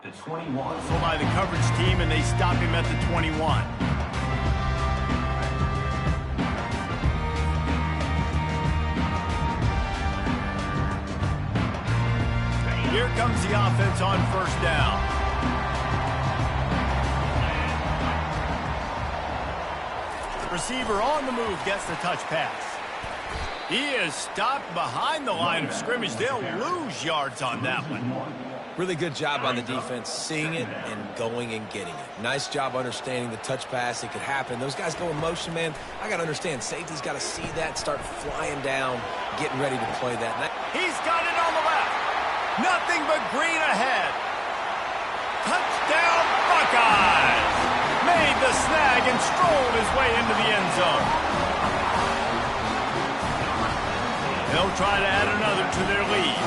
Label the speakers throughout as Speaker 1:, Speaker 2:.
Speaker 1: The 21.
Speaker 2: So by the coverage team, and they stop him at the 21. Here comes the offense on first down. Receiver on the move gets the touch pass. He is stopped behind the line of scrimmage. They'll lose yards on that one.
Speaker 3: Really good job on the defense, seeing it and going and getting it. Nice job understanding the touch pass. It could happen. Those guys go in motion, man. I got to understand, safety's got to see that, start flying down, getting ready to play that.
Speaker 2: He's got it on the left. Nothing but green ahead. Touchdown, Buckeyes! Made the snag and strolled his way into the end zone. They'll try to add another to their lead.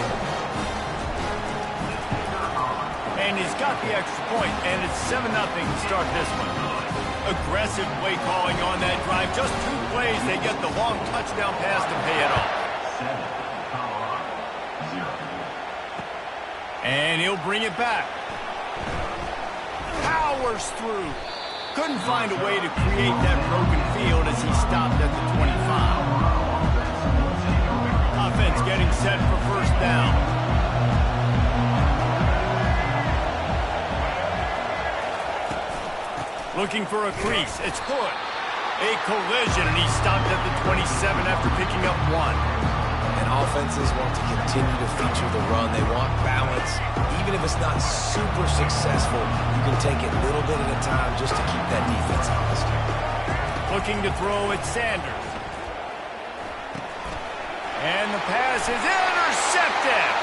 Speaker 2: And he's got the extra point, and it's 7-0 to start this one. Aggressive play calling on that drive. Just 2 plays, they get the long touchdown pass to pay it off. And he'll bring it back. Powers through. Couldn't find a way to create that broken field as he stopped at the 25. Offense getting set for first down. Looking for a crease. It's good. A collision, and he stopped at the 27 after picking up 1.
Speaker 3: And offenses want to continue to feature the run. They want balance. Even if it's not super successful, you can take it little bit at a time just to keep that defense honest.
Speaker 2: Looking to throw at Sanders. And the pass is intercepted.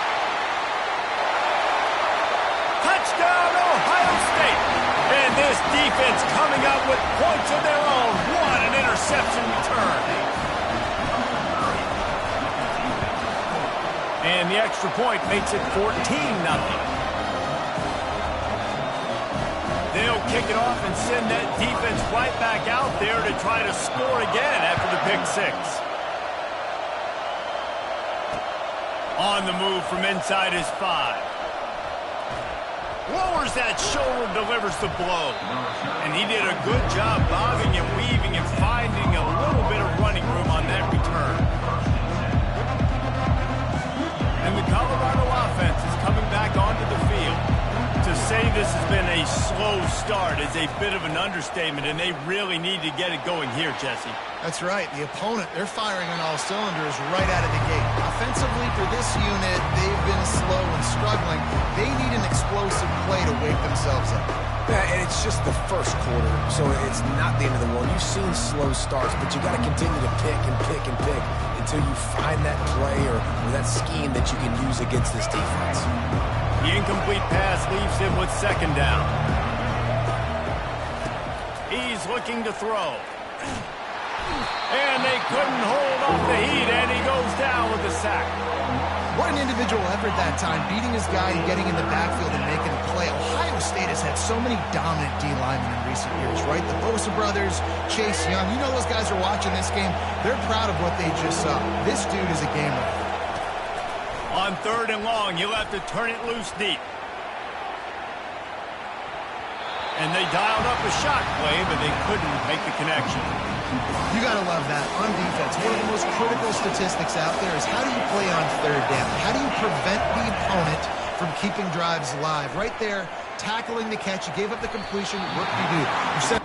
Speaker 2: Touchdown, Ohio State. And this defense coming up with points of their own. What an interception return. And the extra point makes it 14-0. They'll kick it off and send that defense right back out there to try to score again after the pick 6. On the move from inside his 5. Lowers that shoulder, delivers the blow. And he did a good job bobbing and weaving and finding a little bit of running room on that return. And the Colorado offense is coming back onto the field. To say this has been a slow start is a bit of an understatement, and they really need to get it going here, Jesse.
Speaker 4: That's right. The opponent, they're firing on all cylinders right out of the gate. Offensively, for this unit, they've been slow and struggling. They need an explosive play to wake themselves up.
Speaker 3: Yeah, and it's just the first quarter, so it's not the end of the world. You've seen slow starts, but you got to continue to pick and pick and pick until you find that play or that scheme that you can use against this defense.
Speaker 2: The incomplete pass leaves him with second down. He's looking to throw. And they couldn't hold off the heat, and he goes down with a sack.
Speaker 4: What an individual effort that time, beating his guy and getting in the backfield and making a play. Ohio State has had so many dominant D linemen in recent years, right? The Bosa brothers, Chase Young. You know those guys are watching this game. They're proud of what they just saw. This dude is a gamer.
Speaker 2: On 3rd and long, he'll have to turn it loose deep. And they dialed up a shot play, but they couldn't make the connection.
Speaker 4: You got to love that. On defense, one of the most critical statistics out there is how do you play on 3rd down? How do you prevent the opponent from keeping drives alive? Right there, tackling the catch. You gave up the completion. What do you do? You said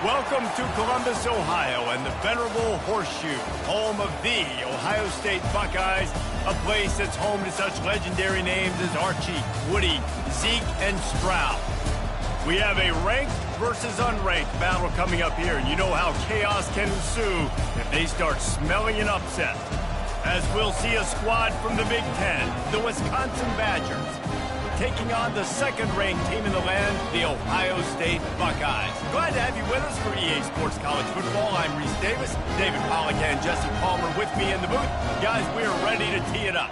Speaker 2: Welcome to Columbus, Ohio, and the venerable Horseshoe, home of the Ohio State Buckeyes, a place that's home to such legendary names as Archie, Woody, Zeke, and Stroud. We have a ranked versus unranked battle coming up here, and you know how chaos can ensue if they start smelling an upset. As we'll see a squad from the Big Ten, the Wisconsin Badgers, taking on the second-ranked team in the land, the Ohio State Buckeyes. Glad to have you with us for EA Sports College Football. I'm Reese Davis, David Pollack and Jesse Palmer with me in the booth. Guys, we're ready to tee it up.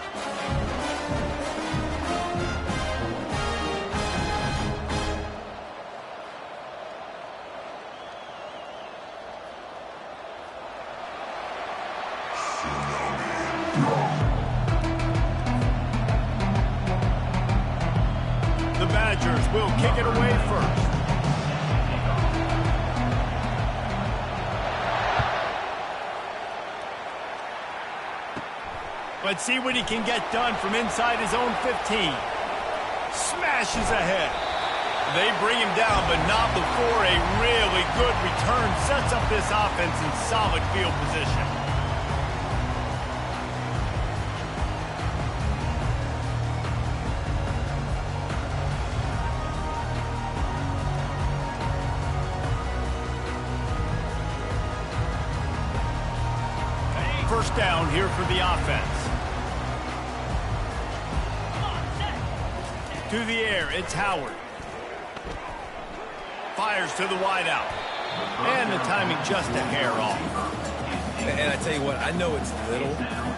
Speaker 2: Will kick it away first. Let's see what he can get done from inside his own 15. Smashes ahead. They bring him down, but not before a really good return sets up this offense in solid field position. First down here for the offense. To the air, it's Howard. Fires to the wideout. And the timing just a hair off.
Speaker 3: And I tell you what, I know it's little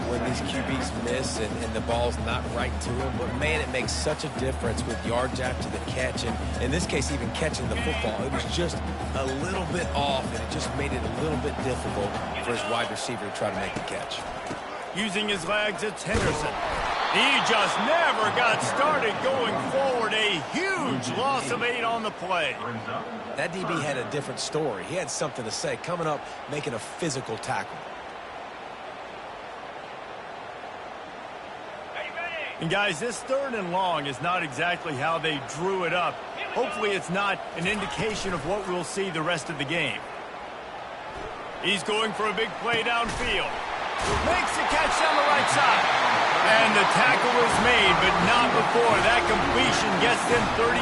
Speaker 3: when these QBs miss and the ball's not right to them, but man, it makes such a difference with yards after the catch, and in this case, even catching the football. It was just a little bit off, and it just made it a little bit difficult for his wide receiver to try to make the catch.
Speaker 2: Using his legs, it's Henderson. He just never got started going forward. A huge loss of 8 on the play.
Speaker 3: That DB had a different story. He had something to say, coming up, making a physical tackle.
Speaker 2: And guys, this 3rd and long is not exactly how they drew it up. Hopefully it's not an indication of what we'll see the rest of the game. He's going for a big play downfield. Makes the catch down the right side. And the tackle is made, but not before that completion gets them 30+.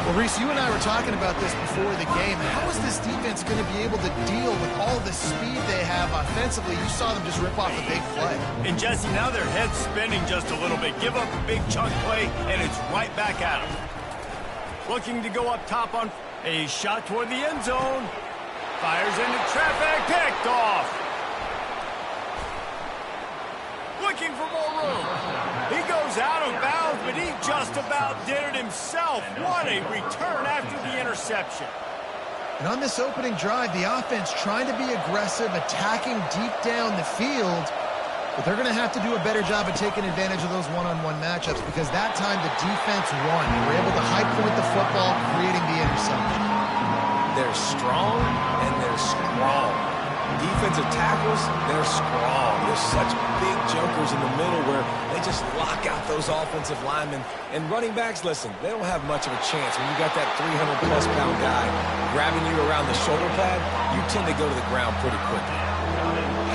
Speaker 4: Well, Reese, you and I were talking about this before the game. How is this defense going to be able to deal with all the speed they have offensively? You saw them just rip off a big play.
Speaker 2: And Jesse, now their head's spinning just a little bit. Give up a big chunk play, and it's right back at them. Looking to go up top on a shot toward the end zone. Fires into traffic, picked off. Looking for more room. He goes out of bounds, but he just about did it himself. What a return after the interception.
Speaker 4: And on this opening drive, the offense trying to be aggressive, attacking deep down the field, but they're going to have to do a better job of taking advantage of those one-on-one matchups, because that time the defense won. They were able to high point the football, creating the interception.
Speaker 3: They're strong, and they're strong. Defensive tackles, they're strong. There's such big jumpers in the middle where they just lock out those offensive linemen. And running backs, listen, they don't have much of a chance. When you got that 300-plus pound guy grabbing you around the shoulder pad, you tend to go to the ground pretty quickly.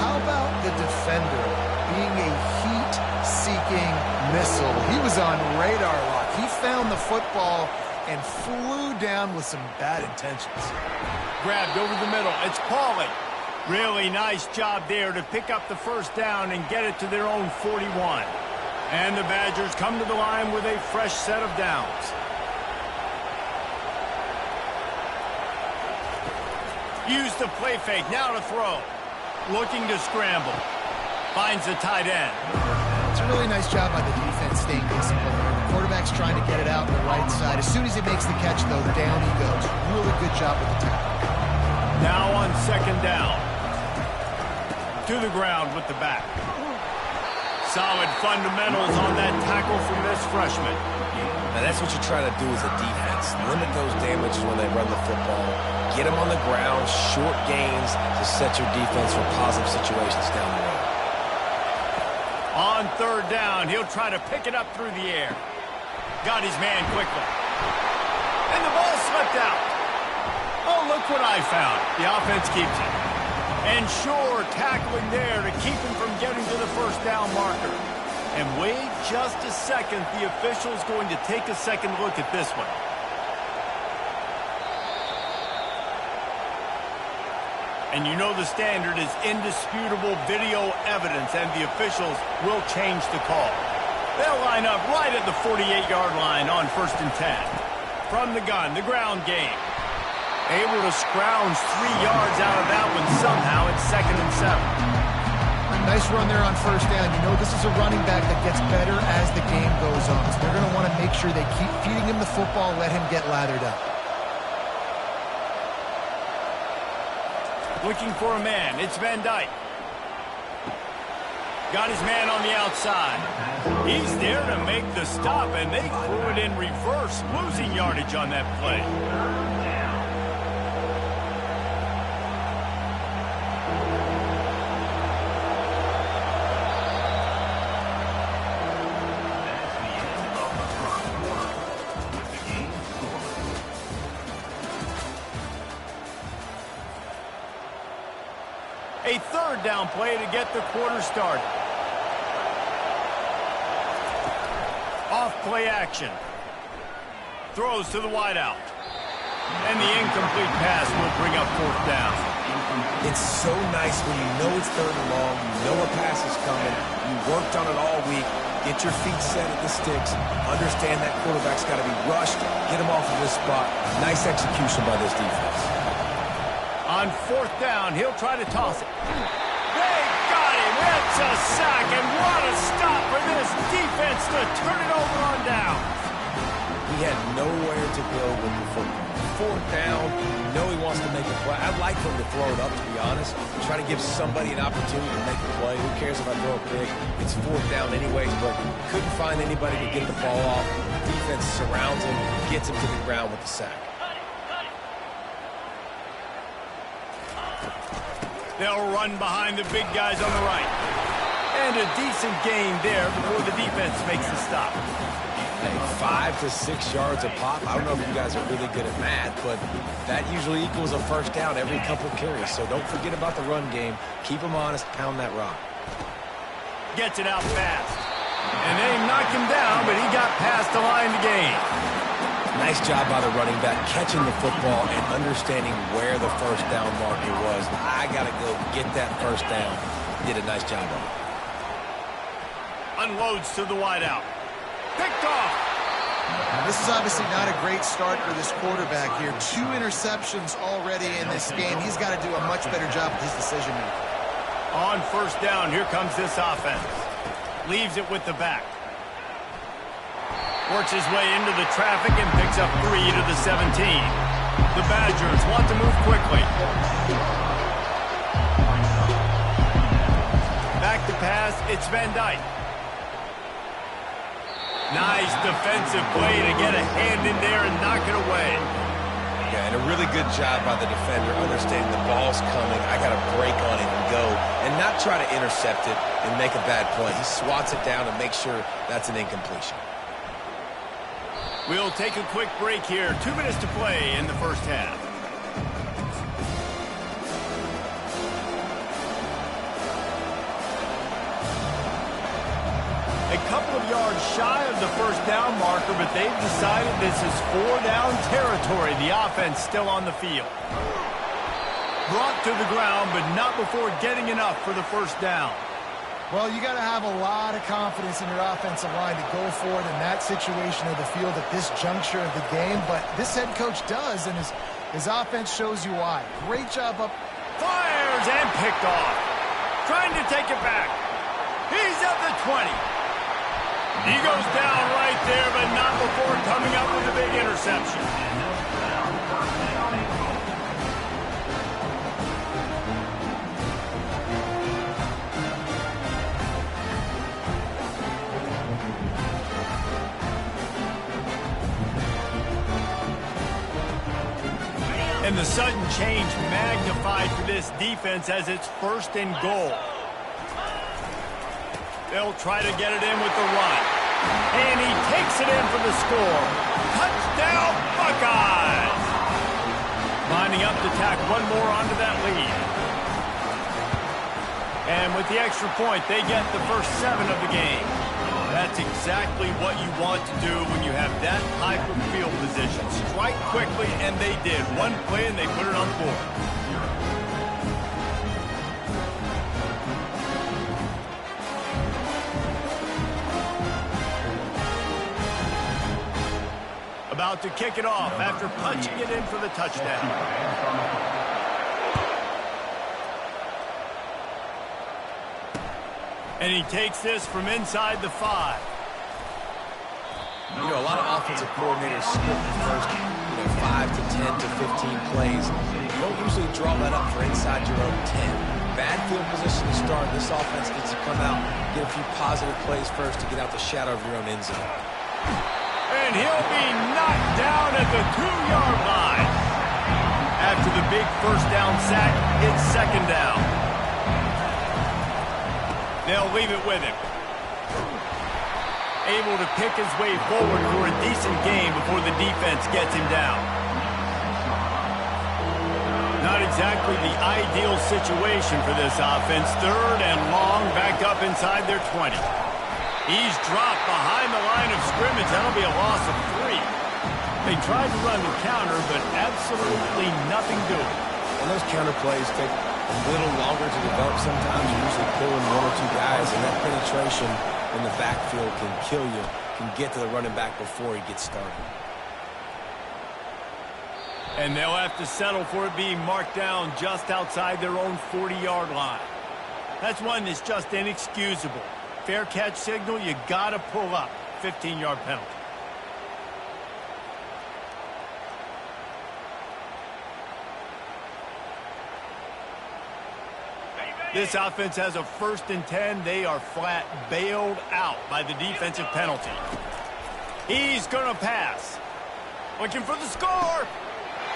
Speaker 4: How about the defender being a heat-seeking missile? He was on radar lock. He found the football and flew down with some bad intentions.
Speaker 2: Grabbed over the middle. It's Pauly. Really nice job there to pick up the first down and get it to their own 41. And the Badgers come to the line with a fresh set of downs. Use the play fake, now to throw. Looking to scramble. Finds the tight end.
Speaker 4: It's a really nice job by the defense staying disciplined. The quarterback's trying to get it out on the right side. As soon as he makes the catch, though, down he goes. Really good job with the tackle.
Speaker 2: Now on 2nd down. To the ground with the back. Solid fundamentals on that tackle from this freshman.
Speaker 3: Now that's what you try to do as a defense. Limit those damages when they run the football. Get them on the ground, short gains to set your defense for positive situations down the road.
Speaker 2: On 3rd down, he'll try to pick it up through the air. Got his man quickly. And the ball slipped out. Oh, look what I found. The offense keeps it. And sure, tackling there to keep him from getting to the first down marker. And wait just a second. The official's going to take a second look at this one. And you know the standard is indisputable video evidence, and the officials will change the call. They'll line up right at the 48-yard line on 1st and 10. From the gun, the ground game. Able to scrounge 3 yards out of that one somehow. It's 2nd and 7.
Speaker 4: Nice run there on 1st down. You know this is a running back that gets better as the game goes on. So they're going to want to make sure they keep feeding him the football, let him get lathered up.
Speaker 2: Looking for a man. It's Van Dyke. Got his man on the outside. He's there to make the stop, and they threw it in reverse, losing yardage on that play. A 3rd down play to get the quarter started. Off play action. Throws to the wideout. And the incomplete pass will bring up 4th down.
Speaker 3: It's so nice when you know it's 3rd and long, you know a pass is coming, you worked on it all week, get your feet set at the sticks, understand that quarterback's got to be rushed, get him off of his spot. Nice execution by this defense.
Speaker 2: On 4th down, he'll try to toss it. They got him. It's a sack, and what a stop for this defense to turn it over on down.
Speaker 3: He had nowhere to go with the football. 4th down, you know he wants to make a play. I'd like for him to throw it up, to be honest. Try to give somebody an opportunity to make a play. Who cares if I throw it big? It's 4th down anyways, but couldn't find anybody to get the ball off. Defense surrounds him, gets him to the ground with the sack.
Speaker 2: They'll run behind the big guys on the right. And a decent gain there before the defense makes the stop.
Speaker 3: Hey, 5 to 6 yards a pop. I don't know if you guys are really good at math, but that usually equals a 1st down every couple carries. So don't forget about the run game. Keep them honest, pound that rock.
Speaker 2: Gets it out fast. And they knocked him down, but he got past the line to gain.
Speaker 3: Nice job by the running back, catching the football and understanding where the 1st down marker was. I got to go get that 1st down. Did a nice job of it.
Speaker 2: Unloads to the wideout. Picked off.
Speaker 4: This is obviously not a great start for this quarterback here. 2 interceptions already in this game. He's got to do a much better job with his decision making.
Speaker 2: On 1st down, here comes this offense. Leaves it with the back. Works his way into the traffic and picks up 3 to the 17. The Badgers want to move quickly. Back to pass, it's Van Dyke. Nice defensive play to get a hand in there and knock it away.
Speaker 3: Yeah, and a really good job by the defender, understanding the ball's coming. I got to break on it and go, and not try to intercept it and make a bad play. He swats it down and makes sure that's an incompletion.
Speaker 2: We'll take a quick break here. 2 minutes to play in the 1st half. A couple of yards shy of the 1st down marker, but they've decided this is 4-down territory. The offense still on the field. Brought to the ground, but not before getting enough for the 1st down.
Speaker 4: Well, you got to have a lot of confidence in your offensive line to go forward in that situation of the field at this juncture of the game, but this head coach does, and his offense shows you why. Great job up.
Speaker 2: Fires and picked off. Trying to take it back. He's at the 20. He goes down right there, but not before coming up with a big interception. And the sudden change magnified for this defense as it's 1st and goal. They'll try to get it in with the run. And he takes it in for the score. Touchdown, Buckeyes! Lining up to tack one more onto that lead. And with the extra point, they get the first 7 of the game. That's exactly what you want to do when you have that type of field position. Strike quickly, and they did. One play, and they put it on the board. About to kick it off after punching it in for the touchdown. And he takes this from inside the 5.
Speaker 3: You know, a lot of offensive coordinators split the first, 5 to 10 to 15 plays. You don't usually draw that up for inside your own 10. Bad field position to start. This offense needs to come out, get a few positive plays first to get out the shadow of your own end zone.
Speaker 2: And he'll be knocked down at the 2-yard line. After the big first down sack, it's second down. They'll leave it with him. Able to pick his way forward for a decent game before the defense gets him down. Not exactly the ideal situation for this offense. 3rd and long, back up inside their 20. He's dropped behind the line of scrimmage. That'll be a loss of 3. They tried to run the counter, but absolutely nothing doing.
Speaker 3: And those counter plays take a little longer to develop sometimes. You're usually pulling 1 or 2 guys, and that penetration in the backfield can kill you, can get to the running back before he gets started.
Speaker 2: And they'll have to settle for it being marked down just outside their own 40-yard line. That's one that's just inexcusable. Fair catch signal, you got to pull up. 15-yard penalty. This offense has a 1st and 10. They are flat bailed out by the defensive penalty. He's going to pass. Looking for the score.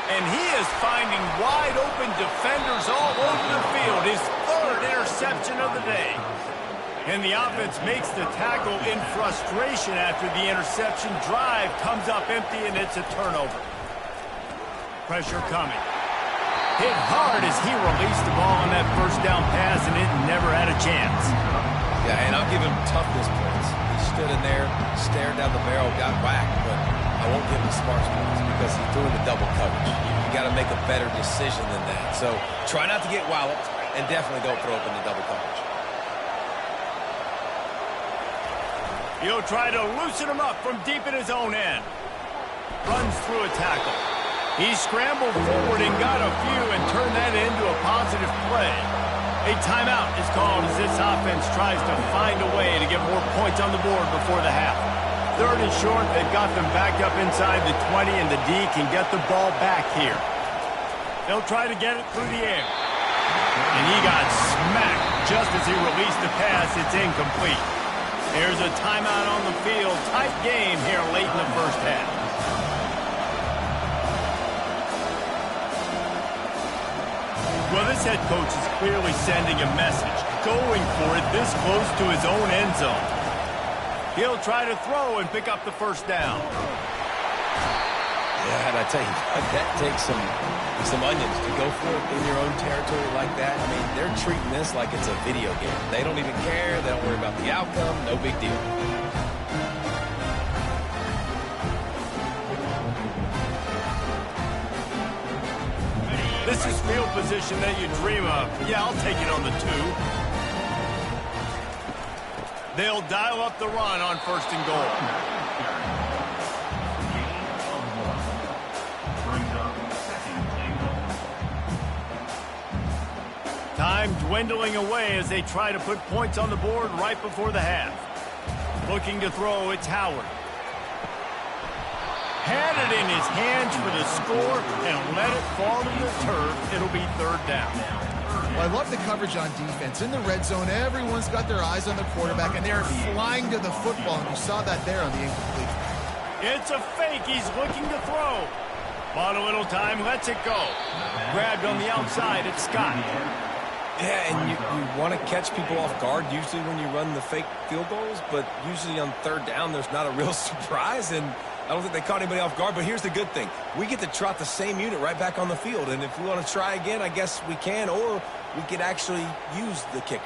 Speaker 2: And he is finding wide open defenders all over the field. His 3rd interception of the day. And the offense makes the tackle in frustration after the interception. Drive comes up empty, and it's a turnover. Pressure coming. Hit hard as he released the ball on that first down pass, and it never had a chance.
Speaker 3: Yeah, and I'll give him toughness points. He stood in there, stared down the barrel, got whacked, but I won't give him smarts points because he threw into double coverage. You got to make a better decision than that. So try not to get walloped, and definitely don't throw up into double coverage.
Speaker 2: He'll try to loosen him up from deep in his own end. Runs through a tackle. He scrambled forward and got a few and turned that into a positive play. A timeout is called as this offense tries to find a way to get more points on the board before the half. 3rd and short, they've got them back up inside the 20, and the D can get the ball back here. They'll try to get it through the air. And he got smacked just as he released the pass. It's incomplete. There's a timeout on the field. Tight game here late in the first half. Well, this head coach is clearly sending a message, going for it this close to his own end zone. He'll try to throw and pick up the first down.
Speaker 3: Yeah, and I tell you, that takes some onions to go for it in your own territory like that. I mean, they're treating this like it's a video game. They don't even care. They don't worry about the outcome. No big deal.
Speaker 2: This is field position that you dream of. Yeah, I'll take it on the 2. They'll dial up the run on 1st and goal. Time dwindling away as they try to put points on the board right before the half. Looking to throw, it's Howard. Had it in his hands for the score and let it fall to the turf. It'll be 3rd down.
Speaker 4: Well, I love the coverage on defense. In the red zone, everyone's got their eyes on the quarterback, and they're flying to the football, and you saw that there on the incomplete.
Speaker 2: It's a fake. He's looking to throw. Bought a little time, lets it go. Grabbed on the outside, it's Scott.
Speaker 3: Yeah, and you want to catch people off guard usually when you run the fake field goals, but usually on 3rd down, there's not a real surprise, and I don't think they caught anybody off guard, but here's the good thing. We get to trot the same unit right back on the field, and if we want to try again, I guess we can, or we could actually use the kicker.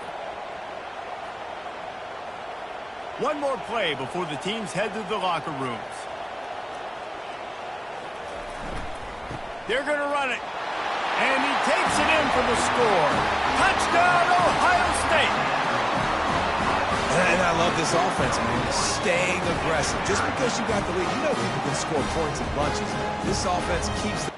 Speaker 2: One more play before the teams head to the locker rooms. They're going to run it. And he takes it in for the score. Touchdown, Ohio State.
Speaker 3: And I love this offense, man. Staying aggressive. Just because you got the lead, you know people can score points in bunches. This offense keeps the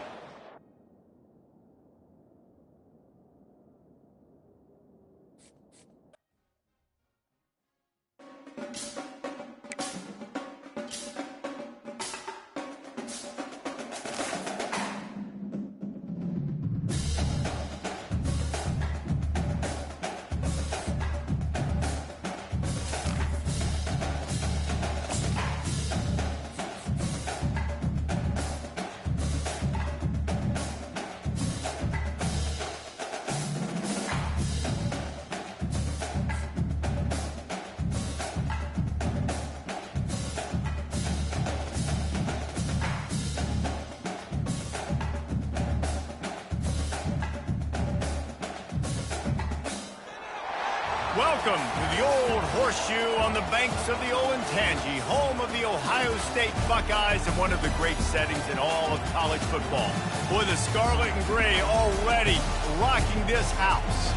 Speaker 2: Welcome to the Old Horseshoe on the banks of the Olentangy, home of the Ohio State Buckeyes and one of the great settings in all of college football. Boy, the scarlet and gray already rocking this house.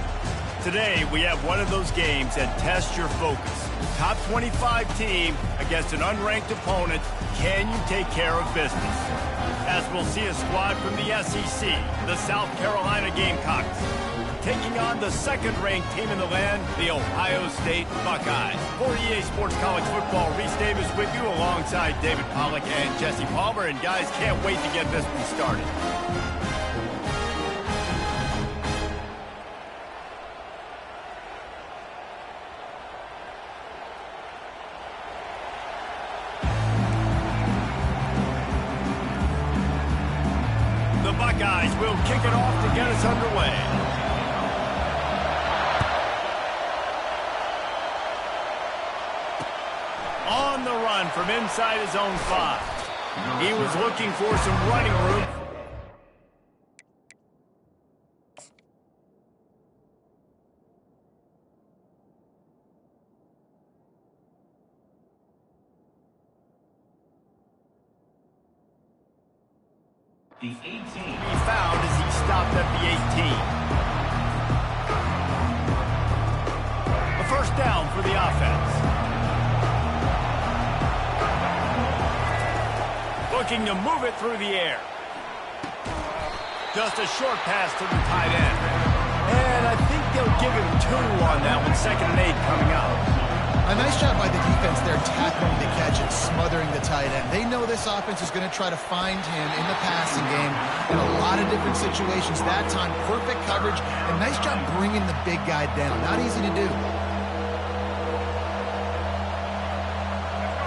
Speaker 2: Today, we have one of those games that tests your focus. Top 25 team against an unranked opponent. Can you take care of business? As we'll see a squad from the SEC, the South Carolina Gamecocks, taking on the second-ranked team in the land, the Ohio State Buckeyes. For EA Sports College Football, Reese Davis with you alongside David Pollack and Jesse Palmer. And guys, can't wait to get this one started. The Buckeyes will kick it off to get us underway. On the run from inside his own 5. He was looking for some running room. The 18 he found as he stopped at the 18. A first down for the offense. Looking to move it through the air. Just a short pass to the tight end. And I think they'll give him 2 on that one. 2nd and 8 coming up.
Speaker 4: A nice job by the defense there, tackling the catch and smothering the tight end. They know this offense is going to try to find him in the passing game in a lot of different situations. That time, perfect coverage, and nice job bringing the big guy down. Not easy to do.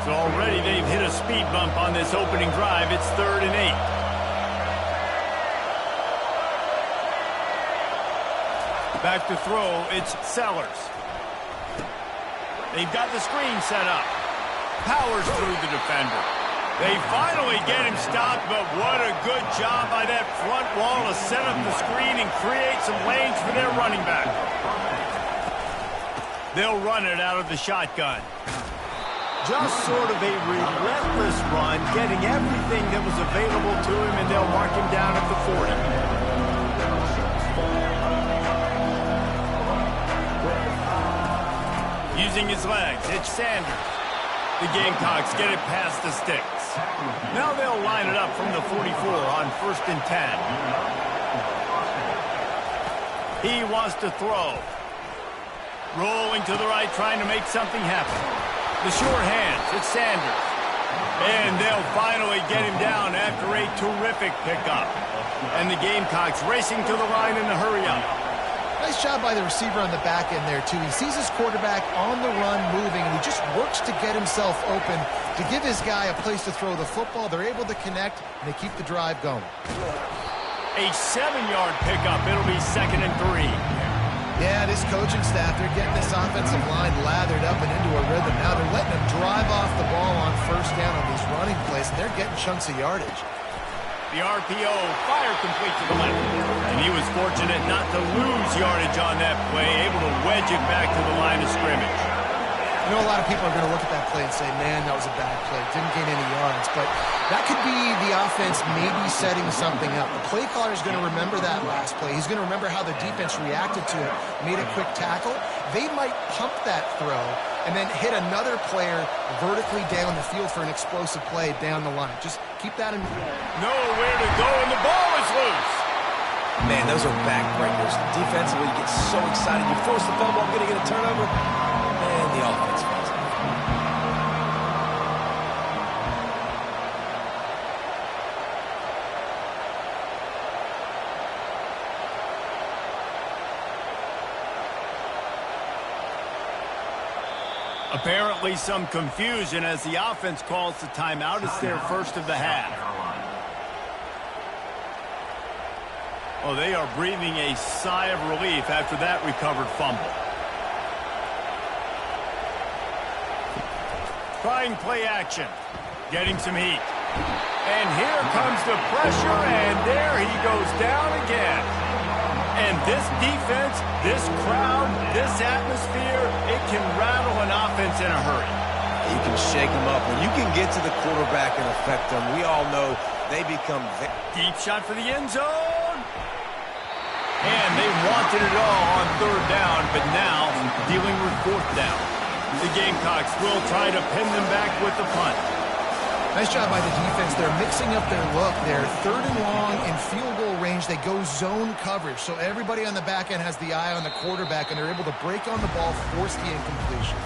Speaker 2: So already they've hit a speed bump on this opening drive. It's 3rd and 8. Back to throw, it's Sellers. They've got the screen set up. Powers through the defender. They finally get him stopped, but what a good job by that front wall to set up the screen and create some lanes for their running back. They'll run it out of the shotgun. Just sort of a relentless run, getting everything that was available to him, and they'll mark him down at the 40. Using his legs, it's Sanders. The Gamecocks get it past the sticks. Now they'll line it up from the 44 on 1st and 10. He wants to throw. Rolling to the right, trying to make something happen. The short hands, it's Sanders. And they'll finally get him down after a terrific pickup. And the Gamecocks racing to the line in a hurry-up.
Speaker 4: Nice job by the receiver on the back end there, too. He sees his quarterback on the run moving, and he just works to get himself open to give his guy a place to throw the football. They're able to connect, and they keep the drive going.
Speaker 2: A 7-yard pickup. It'll be 2nd and 3.
Speaker 4: Yeah, this coaching staff, they're getting this offensive line lathered up and into a rhythm. Now they're letting them drive off the ball on first down on these running plays, and they're getting chunks of yardage.
Speaker 2: The RPO fired complete to the left. And he was fortunate not to lose yardage on that play, able to wedge it back to the line of scrimmage.
Speaker 4: I know a lot of people are going to look at that play and say, man, that was a bad play. Didn't gain any yards. But that could be the offense maybe setting something up. The play caller is going to remember that last play. He's going to remember how the defense reacted to it, made a quick tackle. They might pump that throw and then hit another player vertically down the field for an explosive play down the line. Just keep that in mind.
Speaker 2: Nowhere to go, and the ball is loose.
Speaker 3: Man, those are backbreakers. Defensively, you get so excited. You force the fumble, I'm going to get a turnover. Man, the offense falls out.
Speaker 2: Apparently some confusion as the offense calls the timeout. It's their first of the half. Oh, they are breathing a sigh of relief after that recovered fumble. Trying play action. Getting some heat. And here comes the pressure, and there he goes down again. And this defense, this crowd, this atmosphere, it can rattle an offense in a hurry.
Speaker 3: You can shake them up. When you can get to the quarterback and affect them, we all know they become...
Speaker 2: Deep shot for the end zone. And they wanted it all on third down, but now dealing with fourth down. The Gamecocks will try to pin them back with the punt.
Speaker 4: Nice job by the defense. They're mixing up their look. They're third and long in field goal range. They go zone coverage. So everybody on the back end has the eye on the quarterback, and they're able to break on the ball, force the incompletion.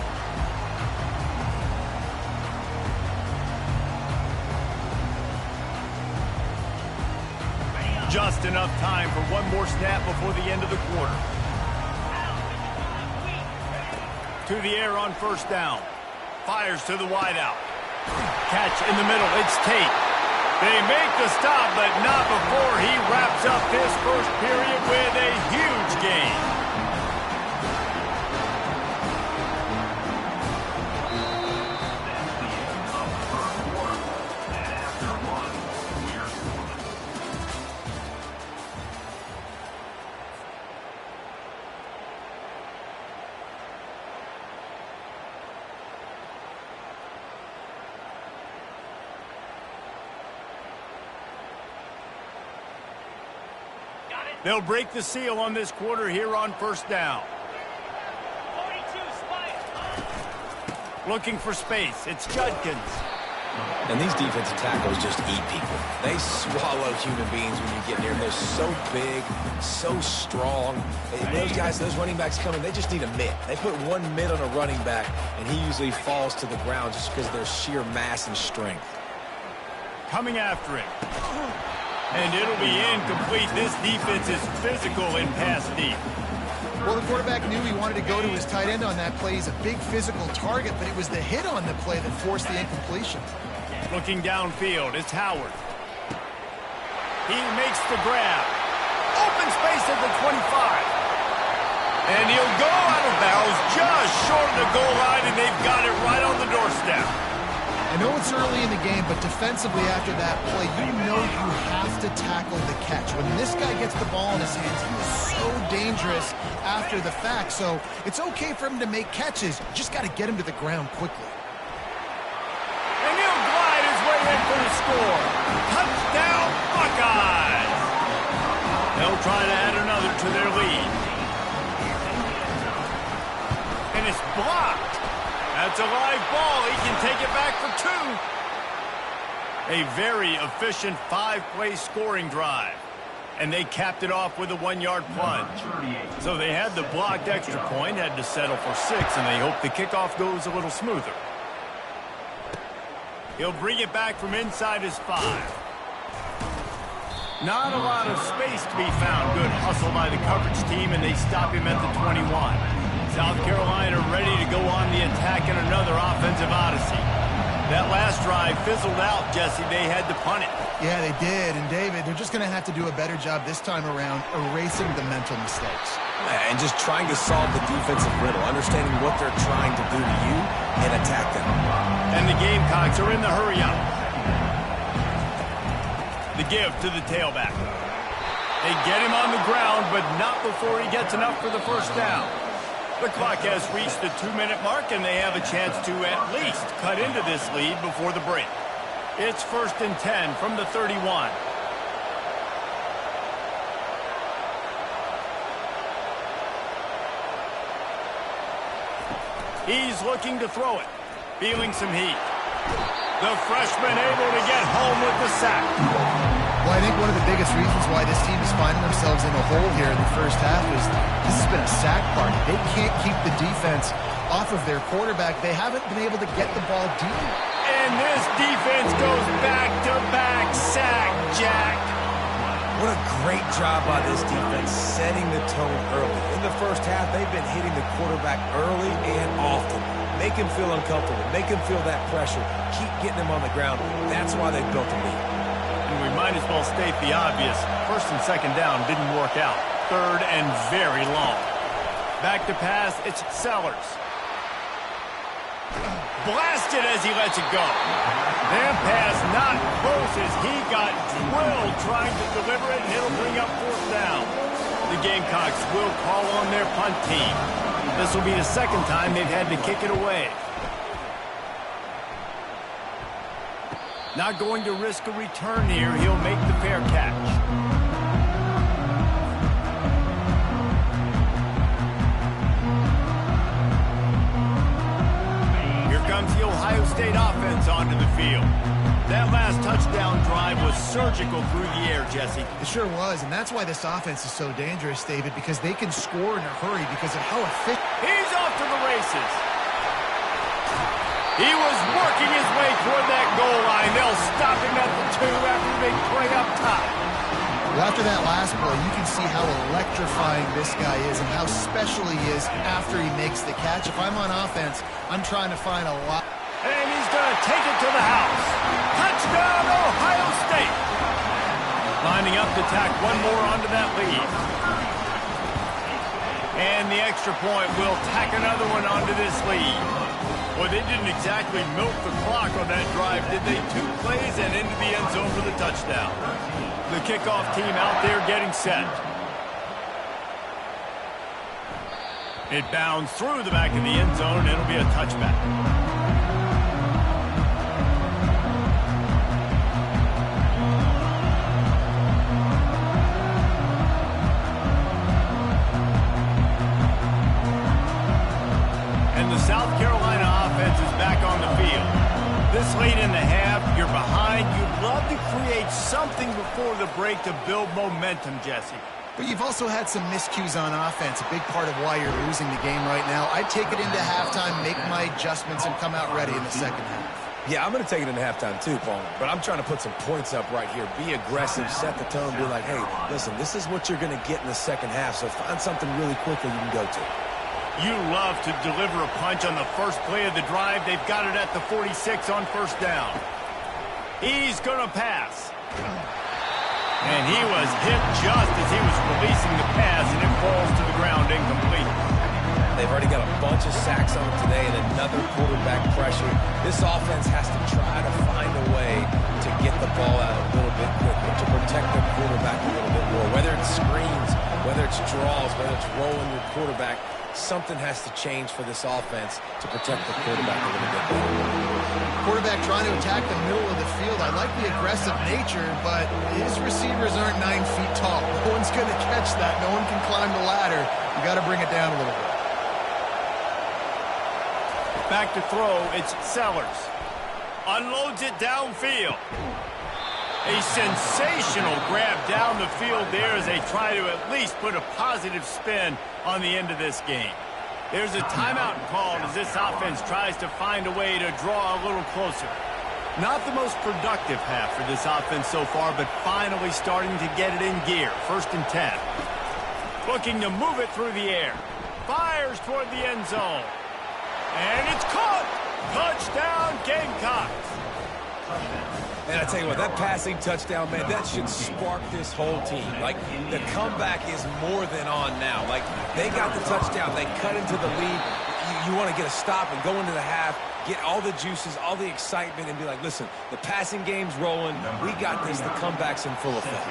Speaker 2: Just enough time for one more snap before the end of the quarter. To the air on first down. Fires to the wideout. Catch in the middle. It's Tate. They make the stop, but not before he wraps up this first period with a huge gain. They'll break the seal on this quarter here on first down. 42 spike. Looking for space. It's Judkins.
Speaker 3: And these defensive tackles just eat people. They swallow human beings when you get near them. They're so big, so strong. Those guys, those running backs coming, they just need a mitt. They put one mitt on a running back, and he usually falls to the ground just because of their sheer mass and strength.
Speaker 2: Coming after him. And it'll be incomplete. This defense is physical in pass deep.
Speaker 4: Well, the quarterback knew he wanted to go to his tight end on that play. He's a big physical target, but it was the hit on the play that forced the incompletion.
Speaker 2: Looking downfield, it's Howard. He makes the grab. Open space at the 25. And he'll go out of bounds just short of the goal line, and they've got it right on the doorstep.
Speaker 4: I know it's early in the game, but defensively after that play, you know you have to tackle the catch. When this guy gets the ball in his hands, he is so dangerous after the fact. So it's okay for him to make catches. You just got to get him to the ground quickly.
Speaker 2: And he'll glide his way in for the score. Touchdown, Buckeyes! They'll try to add another to their lead. And it's blocked. That's a live ball. He can take it back for two. A very efficient five-play scoring drive. And they capped it off with a one-yard plunge. So they had the blocked extra point, had to settle for 6, and they hope the kickoff goes a little smoother. He'll bring it back from inside his 5. Not a lot of space to be found. Good hustle by the coverage team, and they stop him at the 21. South Carolina ready to go on the attack in another offensive odyssey. That last drive fizzled out, Jesse. They had to punt it.
Speaker 4: Yeah, they did. And, David, they're just going to have to do a better job this time around erasing the mental mistakes.
Speaker 3: And just trying to solve the defensive riddle, understanding what they're trying to do to you and attack them.
Speaker 2: And the Gamecocks are in the hurry-up. The give to the tailback. They get him on the ground, but not before he gets enough for the first down. The clock has reached the 2-minute mark, and they have a chance to at least cut into this lead before the break. It's 1st and 10 from the 31. He's looking to throw it, feeling some heat. The freshman able to get home with the sack.
Speaker 4: Well, I think one of the biggest reasons why this team is finding themselves in a hole here in the first half is this has been a sack party. They can't keep the defense off of their quarterback. They haven't been able to get the ball deep.
Speaker 2: And this defense goes back-to-back sack, Jack.
Speaker 3: What a great job by this defense setting the tone early. In the first half, they've been hitting the quarterback early and often. Make him feel uncomfortable. Make him feel that pressure. Keep getting him on the ground. That's why they built the lead.
Speaker 2: And we might as well state the obvious. 1st and 2nd down didn't work out. 3rd and very long. Back to pass, it's Sellers. Blasted as he lets it go. That pass not close as he got drilled trying to deliver it, and it'll bring up 4th down. The Gamecocks will call on their punt team. This will be the 2nd time they've had to kick it away. Not going to risk a return here. He'll make the fair catch. Here comes the Ohio State offense onto the field. That last touchdown drive was surgical through the air, Jesse.
Speaker 4: It sure was, and that's why this offense is so dangerous, David, because they can score in a hurry because of how efficient.
Speaker 2: He's off to the races. He was working his way toward that goal line. They'll stop him at the 2 after the big play up top.
Speaker 4: Well, after that last play, you can see how electrifying this guy is and how special he is after he makes the catch. If I'm on offense, I'm trying to find a lot.
Speaker 2: And he's going to take it to the house. Touchdown, Ohio State. Lining up to tack one more onto that lead. And the extra point will tack another one onto this lead. Well, they didn't exactly milk the clock on that drive, did they? 2 plays and into the end zone for the touchdown. The kickoff team out there getting set. It bounds through the back of the end zone. It'll be a touchback. South Carolina offense is back on the field. This late in the half, you're behind. You'd love to create something before the break to build momentum, Jesse.
Speaker 4: But you've also had some miscues on offense, a big part of why you're losing the game right now. I'd take it into halftime, make my adjustments, and come out ready in the 2nd half.
Speaker 3: Yeah, I'm going to take it into halftime too, Paul. But I'm trying to put some points up right here. Be aggressive, set the tone, be like, hey, listen, this is what you're going to get in the 2nd half, so find something really quickly you can go to.
Speaker 2: You love to deliver a punch on the first play of the drive. They've got it at the 46 on 1st down. He's going to pass. And he was hit just as he was releasing the pass, and it falls to the ground incomplete.
Speaker 3: They've already got a bunch of sacks on them today and another quarterback pressure. This offense has to try to find a way to get the ball out a little bit quicker, to protect their quarterback a little bit more. Whether it's screens, whether it's draws, whether it's rolling your quarterback, something has to change for this offense to protect the quarterback a little bit better.
Speaker 4: Quarterback trying to attack the middle of the field. I like the aggressive nature, but his receivers aren't 9 feet tall. No one's going to catch that. No one can climb the ladder. You got to bring it down a little bit.
Speaker 2: Back to throw, it's Sellers. Unloads it downfield. A sensational grab down the field there as they try to at least put a positive spin on the end of this game. There's a timeout called as this offense tries to find a way to draw a little closer. Not the most productive half for this offense so far, but finally starting to get it in gear. 1st and 10. Looking to move it through the air. Fires toward the end zone. And it's caught! Touchdown, Gamecocks! Gamecocks.
Speaker 3: And I tell you what, that passing touchdown, man, that should spark this whole team. Like, the comeback is more than on now. Like, they got the touchdown. They cut into the lead. You want to get a stop and go into the half, get all the juices, all the excitement, and be like, listen, the passing game's rolling. We got this. The comeback's in full effect.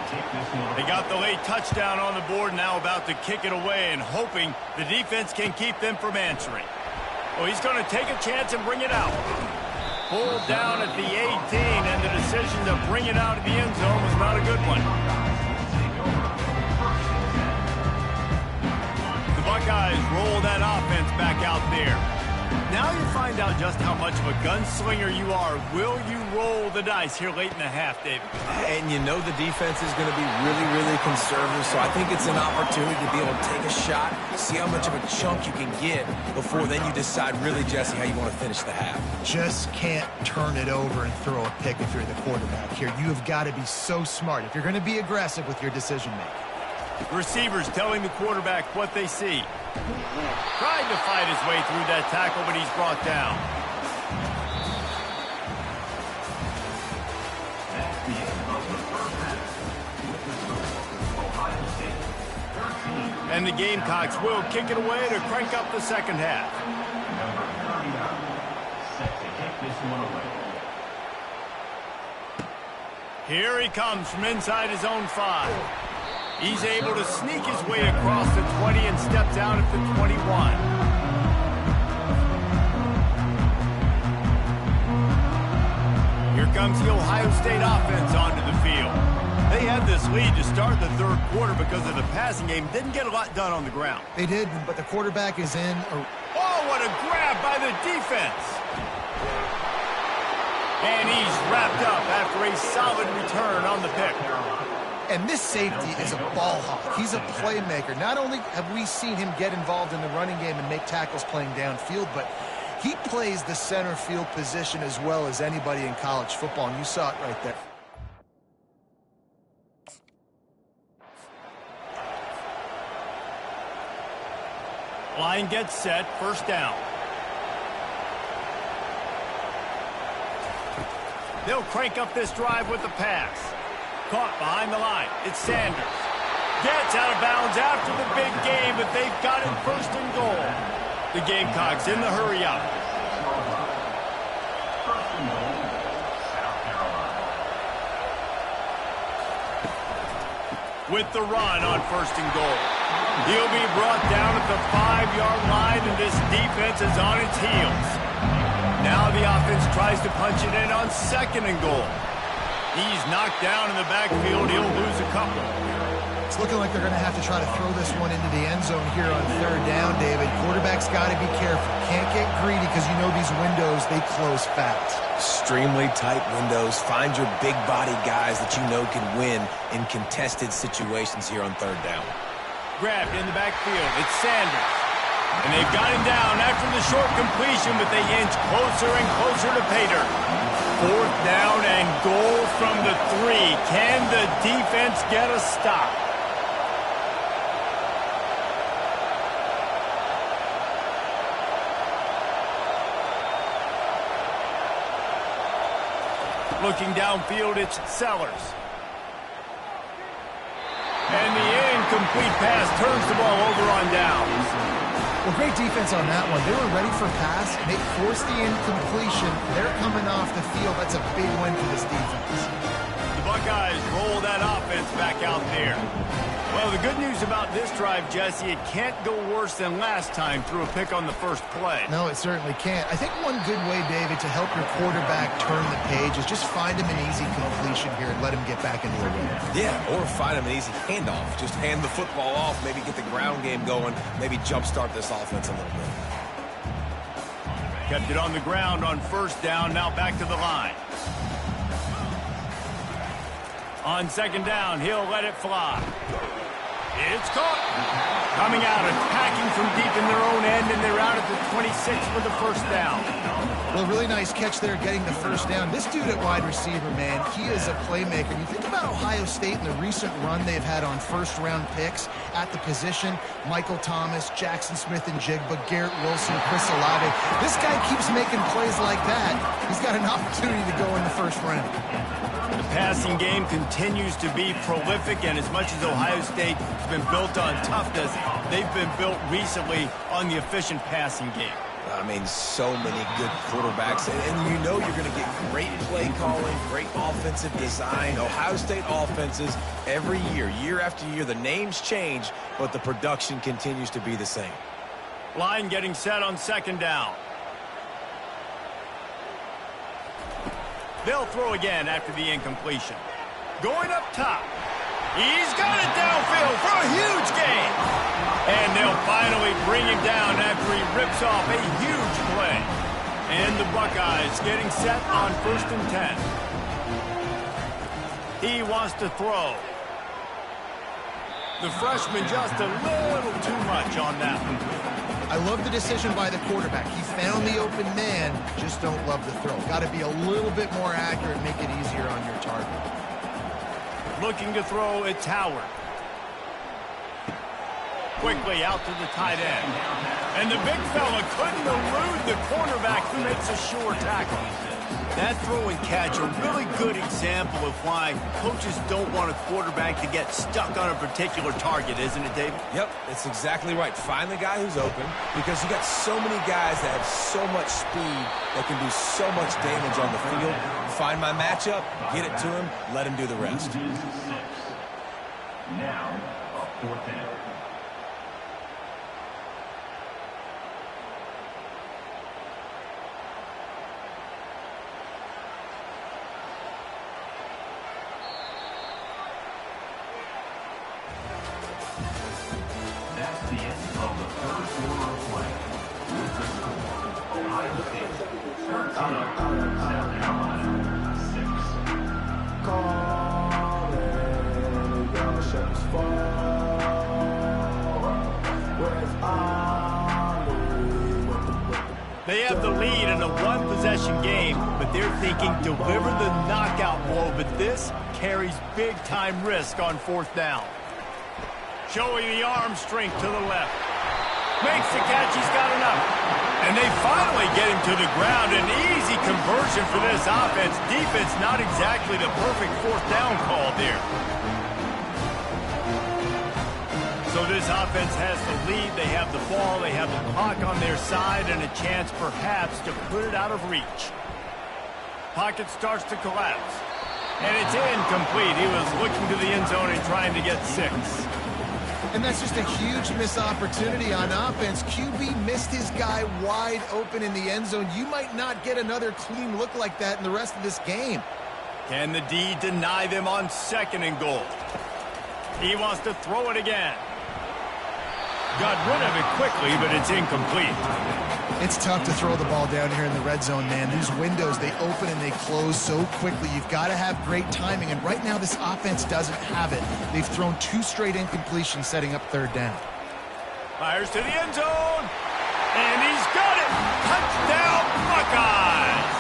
Speaker 2: They got the late touchdown on the board, now about to kick it away and hoping the defense can keep them from answering. Well, he's going to take a chance and bring it out. Pulled down at the 18, and the decision to bring it out of the end zone was not a good one. The Buckeyes roll that offense back out there. Now you find out just how much of a gunslinger you are. Will you roll the dice here late in the half, David?
Speaker 3: And you know the defense is going to be really, really conservative, so I think it's an opportunity to be able to take a shot, see how much of a chunk you can get before then you decide really, Jesse, how you want to finish the half.
Speaker 4: Just can't turn it over and throw a pick if you're the quarterback here. You have got to be so smart if you're going to be aggressive with your decision-making.
Speaker 2: Receivers telling the quarterback what they see. Tried to fight his way through that tackle, but he's brought down. And the Gamecocks will kick it away to crank up the second half. Here he comes from inside his own 5. He's able to sneak his way across the 20 and steps out at the 21. Here comes the Ohio State offense onto the field. They had this lead to start the third quarter because of the passing game. Didn't get a lot done on the ground.
Speaker 4: They did, but the quarterback is in.
Speaker 2: Oh, what a grab by the defense. And he's wrapped up after a solid return on the pick.
Speaker 4: And this safety is a ball hawk. He's a playmaker. Not only have we seen him get involved in the running game and make tackles playing downfield, but he plays the center field position as well as anybody in college football, and you saw it right there.
Speaker 2: Line gets set, first down. They'll crank up this drive with the pass. Caught behind the line. It's Sanders. Gets out of bounds after the big game, but they've got it first and goal. The Gamecocks in the hurry up. With the run on first and goal. He'll be brought down at the 5-yard line, and this defense is on its heels. Now the offense tries to punch it in on second and goal. He's knocked down in the backfield. He'll lose a couple.
Speaker 4: It's looking like they're going to have to try to throw this one into the end zone here on third down, David. Quarterback's got to be careful. Can't get greedy because you know these windows, they close fast.
Speaker 3: Extremely tight windows. Find your big body guys that you know can win in contested situations here on third down.
Speaker 2: Grabbed in the backfield. It's Sanders. And they've got him down after the short completion, but they inch closer and closer to pay dirt. Fourth down and goal from the 3. Can the defense get a stop? Looking downfield, it's Sellers. And the incomplete pass turns the ball over on downs.
Speaker 4: Well, great defense on that one. They were ready for pass, and they forced the incompletion. They're coming off the field. That's a big win for this defense.
Speaker 2: The Buckeyes roll that offense back out there. Well, the good news about this drive, Jesse, it can't go worse than last time through a pick on the first play.
Speaker 4: No, it certainly can't. I think one good way, David, to help your quarterback turn the page is just find him an easy completion here and let him get back into the rhythm.
Speaker 3: Yeah, or find him an easy handoff. Just hand the football off, maybe get the ground game going, maybe jumpstart this offense a little bit.
Speaker 2: Kept it on the ground on first down, now back to the line. On second down, he'll let it fly. It's caught. Coming out, attacking from deep in their own end, and they're out at the 26 for the first down.
Speaker 4: Well, really nice catch there getting the first down. This dude at wide receiver, man, he is a playmaker. You think about Ohio State and the recent run they've had on first-round picks. at the position. Michael Thomas, Jackson Smith-Njigba, Garrett Wilson, Chris Olave. This guy keeps making plays like that. He's got an opportunity to go in the first round.
Speaker 2: The passing game continues to be prolific, and as much as Ohio State has been built on toughness, they've been built recently on the efficient passing game.
Speaker 3: I mean, so many good quarterbacks, and you know you're going to get great play calling, great offensive design. Ohio State offenses every year, year after year, the names change, but the production continues to be the same.
Speaker 2: Line getting set on second down. They'll throw again after the incompletion. Going up top. He's got it downfield for a huge gain. And they'll finally bring him down after he rips off a huge play. And the Buckeyes getting set on 1st and 10. He wants to throw. The freshman just a little too much on that one.
Speaker 4: I love the decision by the quarterback. He found the open man, just don't love the throw. Got to be a little bit more accurate, make it easier on your target.
Speaker 2: Looking to throw, it's Howard. Quickly out to the tight end. And the big fella couldn't elude the cornerback who makes a sure tackle. That throw and catch, a really good example of why coaches don't want a quarterback to get stuck on a particular target, isn't it, David?
Speaker 3: Yep, it's exactly right. Find the guy who's open, because you got so many guys that have so much speed that can do so much damage on the field. Find my matchup, get it to him, let him do the rest.
Speaker 1: Now, 4th down. That's the end of the 3rd quarter of play. With the score, Ohio State 13, South Carolina
Speaker 2: 6. They have the lead in a one-possession game, but they're thinking deliver the knockout blow, but this carries big-time risk on 4th down. Showing the arm strength to the left. Makes the catch, he's got enough. And they finally get him to the ground. An easy conversion for this offense. Defense not exactly the perfect 4th down call there. So this offense has the lead. They have the ball. They have the clock on their side and a chance perhaps to put it out of reach. Pocket starts to collapse. And it's incomplete. He was looking to the end zone and trying to get 6.
Speaker 4: And that's just a huge missed opportunity on offense. QB missed his guy wide open in the end zone. You might not get another clean look like that in the rest of this game.
Speaker 2: Can the D deny them on 2nd and goal? He wants to throw it again. Got rid of it quickly, but it's incomplete.
Speaker 4: It's tough to throw the ball down here in the red zone, man. These windows, they open and they close so quickly. You've got to have great timing, and right now this offense doesn't have it. They've thrown 2 straight incompletions setting up 3rd down.
Speaker 2: Fires to the end zone, and he's got it! Touchdown, Buckeyes!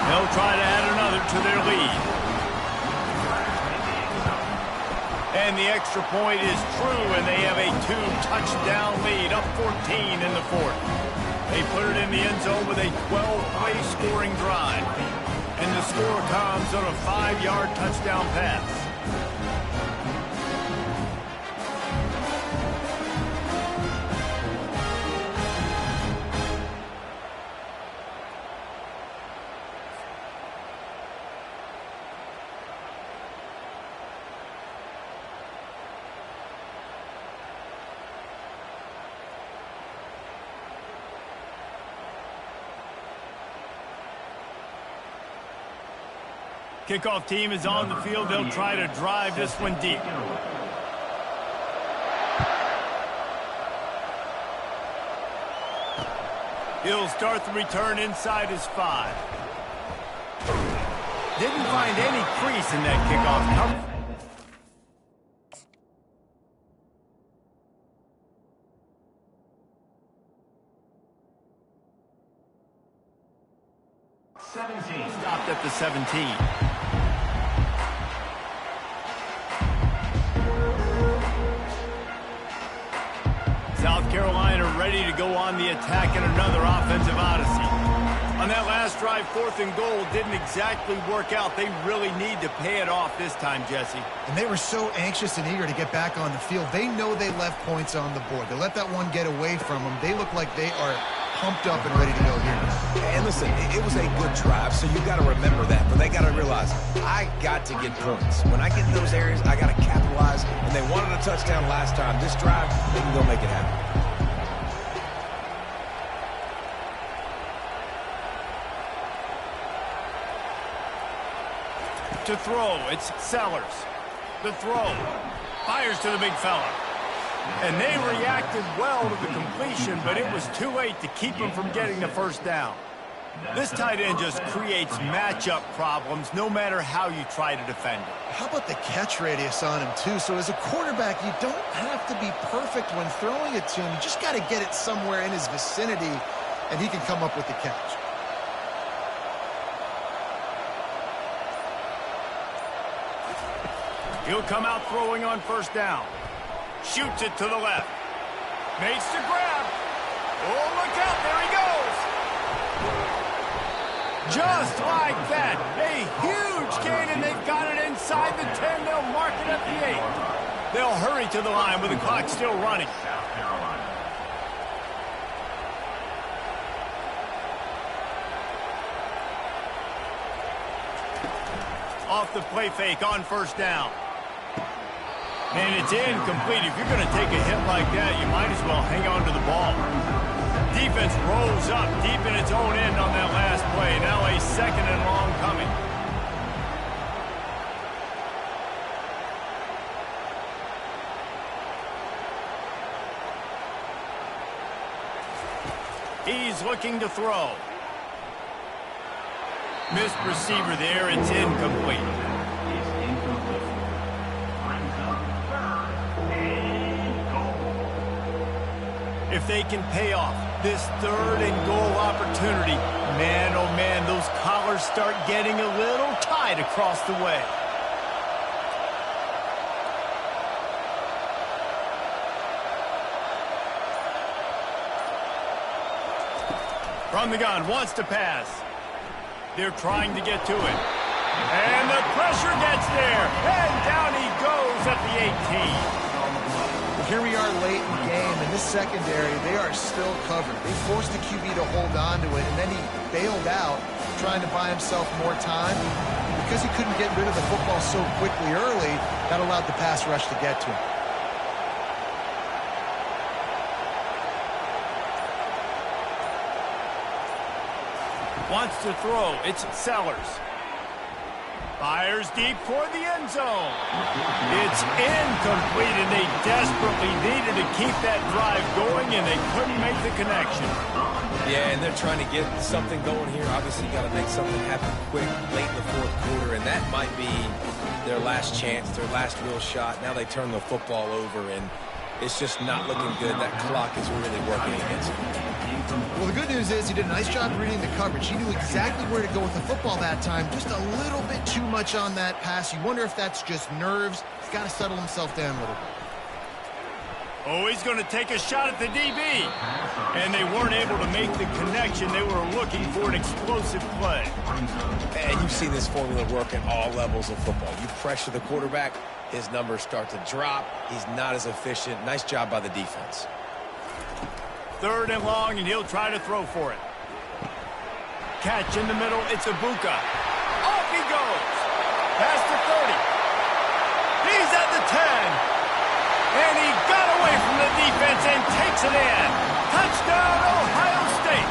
Speaker 2: They'll try to add another to their lead. And the extra point is true, and they have a 2-touchdown lead, up 14 in the 4th. They put it in the end zone with a 12-play scoring drive. And the score comes on a 5-yard touchdown pass. Kickoff team is on the field. They'll try to drive this one deep. He'll start the return inside his 5. Didn't find any crease in that kickoff cover. Stopped at the 17. Carolina ready to go on the attack in another offensive odyssey. On that last drive, 4th and goal didn't exactly work out. They really need to pay it off this time, Jesse.
Speaker 4: And they were so anxious and eager to get back on the field. They know they left points on the board. They let that one get away from them. They look like they are pumped up and ready to go here.
Speaker 3: And listen, it was a good drive, so you got to remember that. But they got to realize, I got to get points. When I get in those areas, I got to capitalize. And they wanted a touchdown last time. This drive, they can go make it happen.
Speaker 2: To throw, it's Sellers. The throw, fires to the big fella. And they reacted well to the completion, but it was too late to keep him from getting the first down. This tight end just creates matchup problems no matter how you try to defend it.
Speaker 4: How about the catch radius on him, too? So as a quarterback, you don't have to be perfect when throwing it to him. You just got to get it somewhere in his vicinity, and he can come up with the catch.
Speaker 2: He'll come out throwing on first down. Shoots it to the left. Makes the grab. Oh, look out. There he goes. Just like that. A huge gain, and they've got it inside the 10. They'll mark it at the 8. They'll hurry to the line with the clock still running.
Speaker 1: South Carolina.
Speaker 2: Off the play fake on first down. And it's incomplete. If you're going to take a hit like that, you might as well hang on to the ball. Defense rolls up deep in its own end on that last play. Now a 2nd and long coming. He's looking to throw. Missed receiver there. It's incomplete. If they can pay off this 3rd and goal opportunity, man, oh man, those collars start getting a little tight across the way. From the gun, wants to pass. They're trying to get to it. And the pressure gets there. And down he goes at the 18.
Speaker 4: Here we are late in the game. In this secondary, they are still covered. They forced the QB to hold on to it, and then he bailed out, trying to buy himself more time. Because he couldn't get rid of the football so quickly early, that allowed the pass rush to get to him.
Speaker 2: Wants to throw. It's Sellers. Fires deep toward the end zone. It's incomplete, and they desperately needed to keep that drive going, and they couldn't make the connection.
Speaker 3: Yeah, and they're trying to get something going here. Obviously, you got to make something happen quick late in the 4th quarter, and that might be their last chance, their last real shot. Now they turn the football over, and it's just not looking good. That clock is really working against them.
Speaker 4: Well, the good news is he did a nice job reading the coverage. He knew exactly where to go with the football that time. Just a little bit too much on that pass. You wonder if that's just nerves. He's got to settle himself down a little bit.
Speaker 2: Oh, he's going to take a shot at the DB. And they weren't able to make the connection. They were looking for an explosive play.
Speaker 3: And you see this formula work at all levels of football. You pressure the quarterback, his numbers start to drop. He's not as efficient. Nice job by the defense.
Speaker 2: 3rd and long, and he'll try to throw for it. Catch in the middle. It's Ibuka. Off he goes. Past the 30. He's at the 10. And he got away from the defense and takes it in. Touchdown, Ohio State.